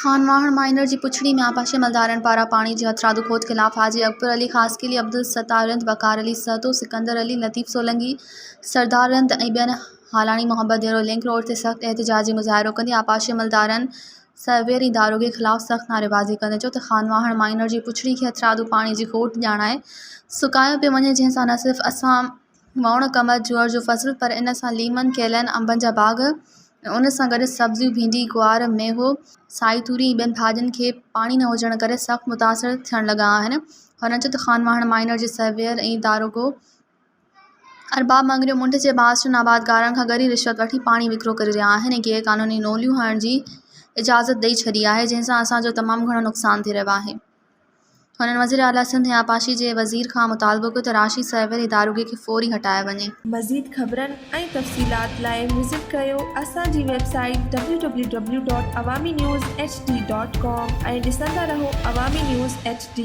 खानवाहन minor जी पुछड़ी में आपाशी मलदारन पारा पानी जी हथरादू खोद खिलाफ हाजी अकबर अली खासकिली अब्दुल सत्तारंद बकार अली सहतो सिकंदर अली लतीफ़ सोलंगी सरदारंद ऐं ॿियनि हालानी मोहब्बत जहिड़ो लिंक रोड ते सख़्त एहतिजाजी मुज़ाहिरो कंदी आपाशी मलदारन सर्वेरी दारोगे खिलाफ सख़्त नारेबाज़ी कंदे चयो त खानवाहन माइनर जी पुछड़ी के हथरादू पानी जी खोट ॼाणाए सुकायो पियो वञे जंहिंसां न सिर्फ़ असां वण कमर जुअर जो फसल पर इन सां लीमन केलनि अंबनि जा बाग़ उन सां गॾु सब्जियूं भिंडी गुआर मेहो साई तूरी ॿियनि भाॼियुनि खे पाणी न हुजण करे सख़्तु मुतासिर थियण लॻा आहिनि। हुननि चयो त खानवाहन माइनर जे सर्वेयर ऐं दारोगो अरबाब मंगरियो मुंड जे बास नाबादगारनि खां गॾु रिश्वत वठी पाणी विकिरो करे रहिया आहिनि ऐं गैर क़ानूनी नोलियूं हणण जी इजाज़त ॾेई छॾी आहे जंहिंसां असांजो तमामु घणो नुक़सानु थी रहियो आहे। हुननि वज़ीर आला सिंध ऐं आपाशी जे वज़ीर खां मुतालबो कयो त राशि सर्वेर ऐं दारोगे खे फ़ौरी हटाए वञे। मज़ीद ख़बरनि ऐं तफ़सीलात लाइ विज़िट कयो असांजी वेबसाइट www.awamiNewsHD.com ऐं ॾिसंदा रहो अवामी न्यूज़ HD।